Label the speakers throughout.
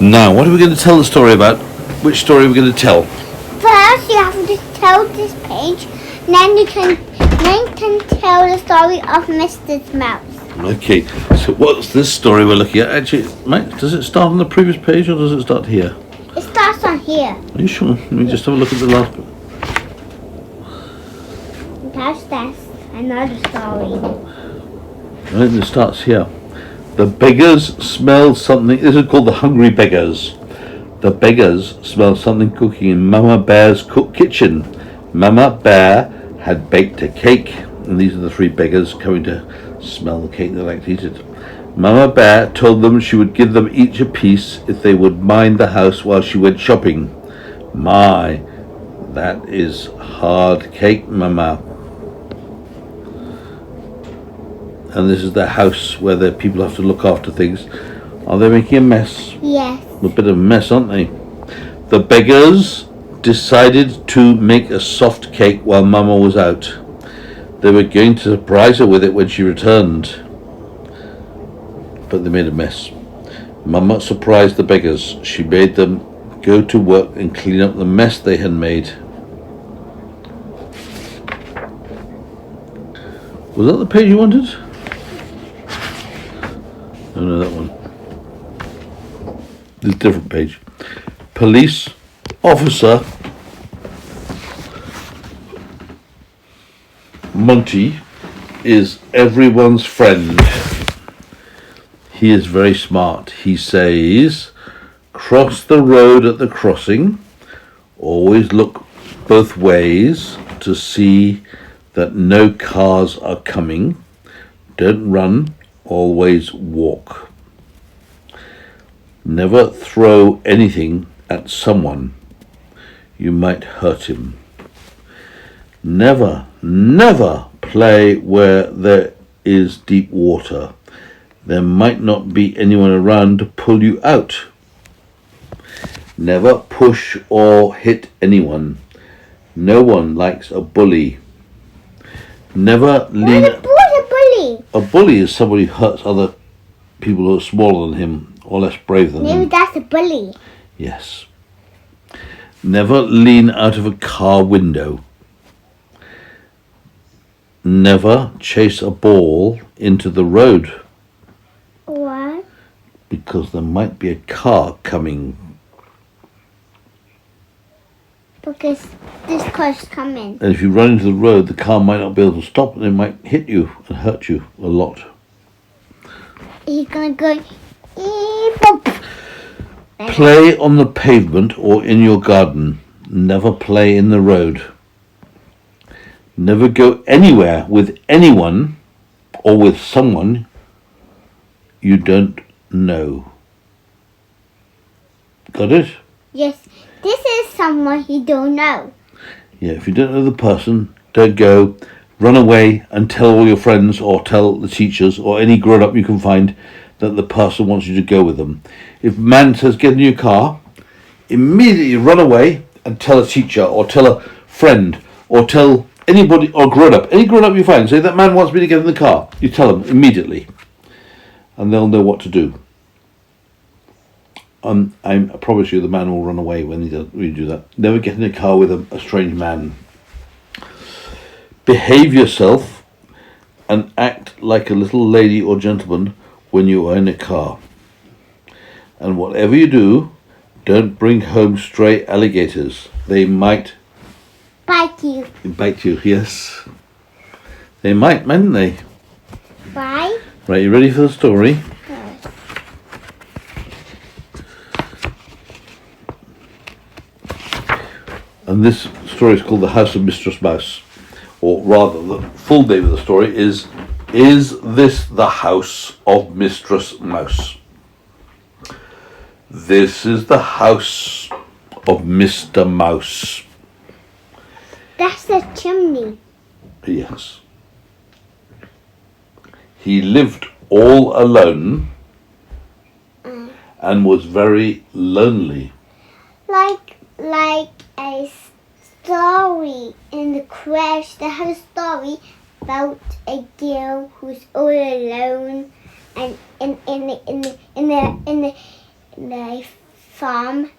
Speaker 1: Now, what are we going to tell the story about? Which story are we going to tell?
Speaker 2: First, you have to tell this page, then you can tell the story of Mistress Mouse.
Speaker 1: Okay, so what's this story we're looking at? Actually, Mike, does it start on the previous page or does it start here?
Speaker 2: It starts on here.
Speaker 1: Are you sure? Let me just have a look at the last bit.
Speaker 2: That's another story.
Speaker 1: Right, it starts here. The beggars smelled something. This is called the Hungry Beggars. The beggars smelled something cooking in Mama Bear's cook kitchen. Mama Bear had baked a cake, and these are the three beggars coming to smell the cake they like to eat it. Mama Bear told them she would give them each a piece if they would mind the house while she went shopping. My, that is hard cake, Mama. And this is the house where the people have to look after things. Are they making a mess?
Speaker 2: Yes.
Speaker 1: A bit of a mess, aren't they? The beggars decided to make a soft cake while Mama was out. They were going to surprise her with it when she returned. But they made a mess. Mama surprised the beggars. She made them go to work and clean up the mess they had made. Was that the page you wanted? Oh no, that one. This is a different page. Police officer Monty is everyone's friend. He is very smart. He says, cross the road at the crossing. Always look both ways to see that no cars are coming. Don't run, always walk. Never throw anything at someone. You might hurt him. Never play where there is deep water. There might not be anyone around to pull you out. Never push or hit anyone. No one likes a bully. Never lean.
Speaker 2: What's a bully?
Speaker 1: A bully is somebody who hurts other people who are smaller than him or less brave than him.
Speaker 2: Maybe that's a bully.
Speaker 1: Yes. Never lean out of a car window. Never chase a ball into the road.
Speaker 2: What?
Speaker 1: Because there might be a car coming.
Speaker 2: Because this car's coming.
Speaker 1: And if you run into the road, the car might not be able to stop and it might hit you and hurt you a lot.
Speaker 2: He's gonna go. Boop.
Speaker 1: Play on the pavement or in your garden. Never play in the road. Never go anywhere with anyone or with someone you don't know. Got it?
Speaker 2: Yes, this is someone you don't know.
Speaker 1: Yeah, if you don't know the person, don't go. Run away and tell all your friends or tell the teachers or any grown-up you can find that the person wants you to go with them. If a man says get in your car, immediately run away and tell a teacher or tell a friend or tell anybody or grown-up. Any grown-up you find, say that man wants me to get in the car. You tell them immediately. And they'll know what to do. I promise you the man will run away when you do that. Never get in a car with a strange man. Behave yourself and act like a little lady or gentleman when you are in a car. And whatever you do, don't bring home stray alligators. They might
Speaker 2: Bite you.
Speaker 1: bite you, yes. They might, mightn't they?
Speaker 2: Why?
Speaker 1: Right, you ready for the story?
Speaker 2: Yes.
Speaker 1: And this story is called The House of Mistress Mouse. Or rather, the full name of the story is This the House of Mistress Mouse? This is the house of Mr. Mouse.
Speaker 2: That's the chimney.
Speaker 1: Yes. He lived all alone and was very lonely.
Speaker 2: Like a story in the crash. They have a story about a girl who's all alone and in the farm,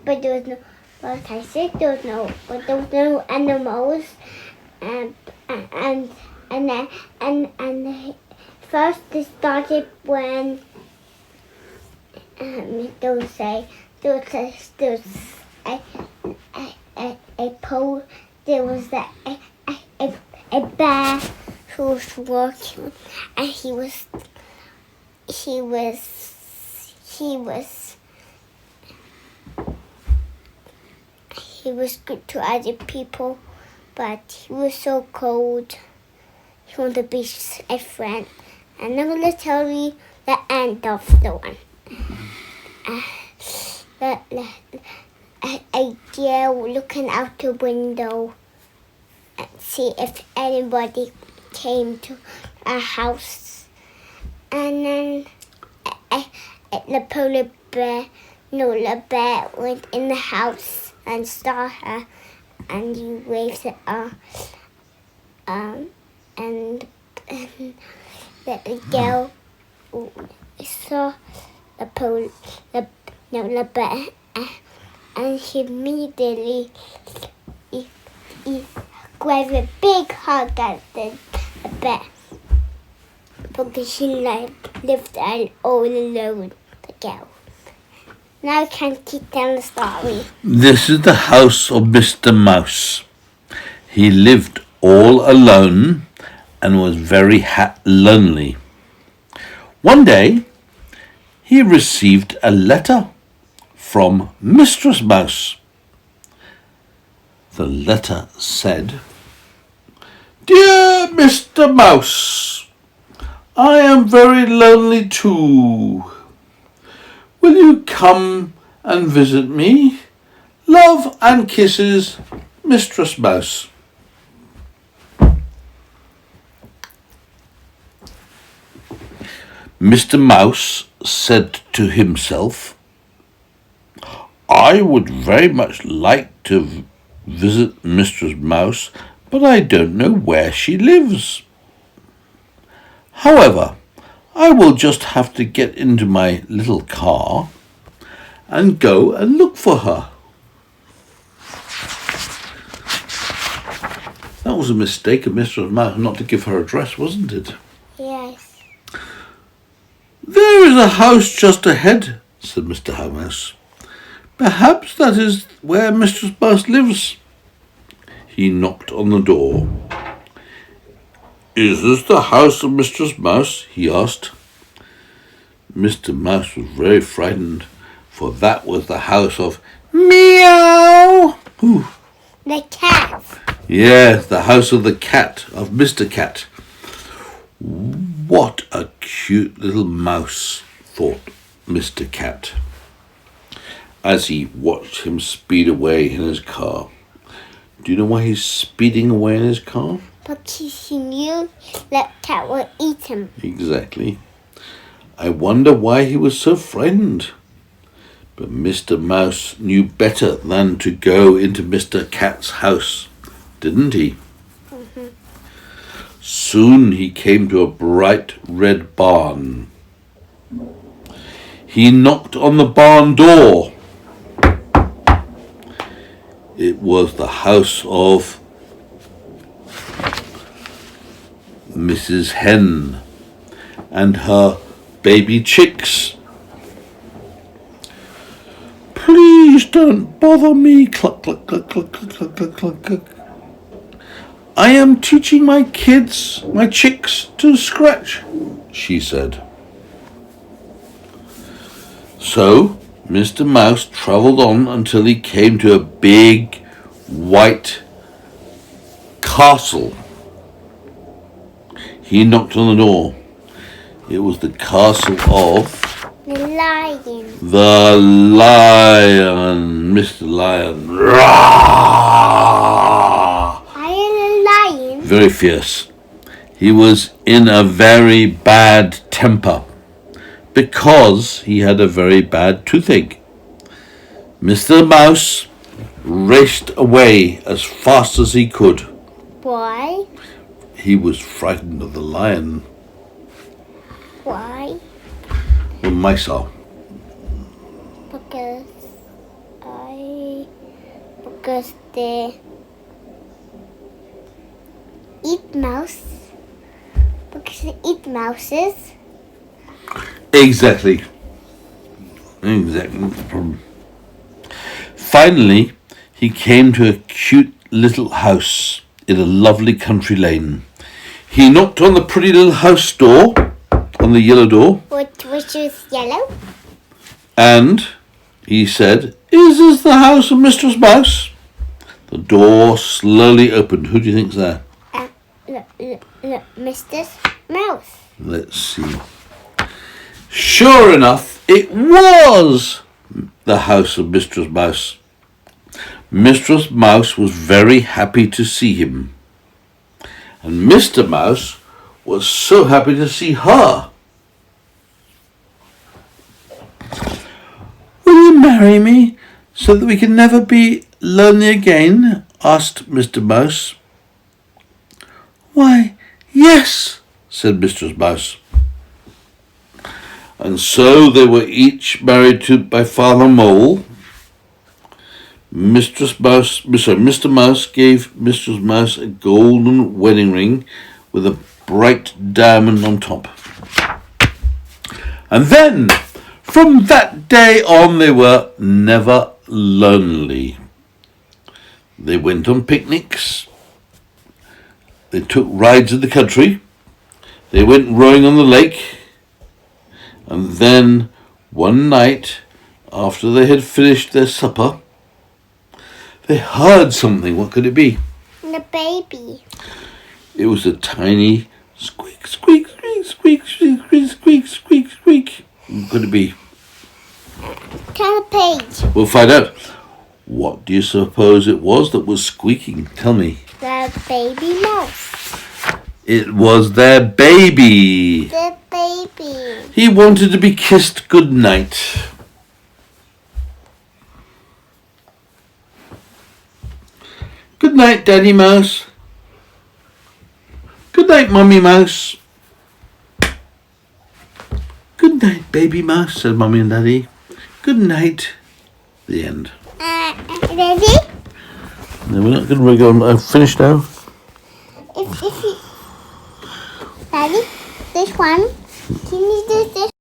Speaker 2: but there was no. Like I said, there was no animals, and first it started when there was a pole. There was a bear who was walking, and he was good to other people, but he was so cold. He wanted to be a friend. And I'm going to tell you the end of the one. A girl looking out the window and see if anybody came to a house. And then the polar bear, the bear went in the house and saw her, and he waved at her. And the girl saw the bear, and he immediately he gave a big hug at the bear, because she lived all alone, the girl. Now I can keep telling the story.
Speaker 1: This is the house of Mr. Mouse. He lived all alone and was very lonely. One day, he received a letter from Mistress Mouse. The letter said, "Dear Mr. Mouse, I am very lonely too. Will you come and visit me? Love and kisses, Mistress Mouse." Mr. Mouse said to himself, "I would very much like to visit Mistress Mouse, but I don't know where she lives. However, I will just have to get into my little car and go and look for her." That was a mistake of Mistress Mouse not to give her address, wasn't it?
Speaker 2: Yes.
Speaker 1: "There is a house just ahead," said Mr. Mouse. "Perhaps that is where Mistress Mouse lives." He knocked on the door. "Is this the house of Mistress Mouse?" he asked. Mr. Mouse was very frightened, for that was the house of Meow. Ooh.
Speaker 2: The cat.
Speaker 1: Yes, the house of the cat, of Mr. Cat. What a cute little mouse, thought Mr. Cat, as he watched him speed away in his car. Do you know why he's speeding away in his car?
Speaker 2: Because he knew that cat would eat him.
Speaker 1: Exactly. I wonder why he was so frightened. But Mr. Mouse knew better than to go into Mr. Cat's house, didn't he?
Speaker 2: Mm-hmm.
Speaker 1: Soon he came to a bright red barn. He knocked on the barn door. It was the house of Mrs. Hen and her baby chicks. "Please don't bother me, cluck, cluck, cluck, cluck, cluck, cluck, cluck, cluck. I am teaching my chicks to scratch," she said. So Mr. Mouse travelled on until he came to a big white castle. He knocked on the door. It was the castle of
Speaker 2: The lion.
Speaker 1: the lion, Mr. Lion. Roar!
Speaker 2: I am a lion.
Speaker 1: Very fierce. He was in a very bad temper because he had a very bad toothache. Mr. Mouse raced away as fast as he could.
Speaker 2: Why?
Speaker 1: He was frightened of the lion.
Speaker 2: Why?
Speaker 1: Well, mice are.
Speaker 2: Because they eat mouse. Because they eat mouses.
Speaker 1: Exactly. Exactly. That's the problem. Finally, he came to a cute little house in a lovely country lane. He knocked on the pretty little house door, on the yellow door,
Speaker 2: Which is yellow.
Speaker 1: and he said, "Is this the house of Mistress Mouse?" The door slowly opened. Who do you think's there?
Speaker 2: Look, Mistress Mouse.
Speaker 1: Let's see. Sure enough, it was the house of Mistress Mouse. Mistress Mouse was very happy to see him. And Mr. Mouse was so happy to see her. "Will you marry me so that we can never be lonely again?" asked Mr. Mouse. "Why, yes," said Mistress Mouse. And so they were each married by Father Mole. Mr. Mouse gave Mistress Mouse a golden wedding ring with a bright diamond on top. And then, from that day on, they were never lonely. They went on picnics. They took rides in the country. They went rowing on the lake. And then, one night, after they had finished their supper, they heard something. What could it be?
Speaker 2: The baby.
Speaker 1: It was a tiny squeak, squeak, squeak, squeak, squeak, squeak, squeak, squeak, squeak. What could it be?
Speaker 2: Turn the page.
Speaker 1: We'll find out. What do you suppose it was that was squeaking? Tell me.
Speaker 2: The baby mouse.
Speaker 1: It was their baby.
Speaker 2: The baby.
Speaker 1: He wanted to be kissed goodnight. Good night, Daddy Mouse. Good night, Mummy Mouse. Good night, Baby Mouse, said Mummy and Daddy. Good night. The end.
Speaker 2: Ready?
Speaker 1: No, we're not going to go on. I'm finished now.
Speaker 2: If you, Daddy, this one. Can you do this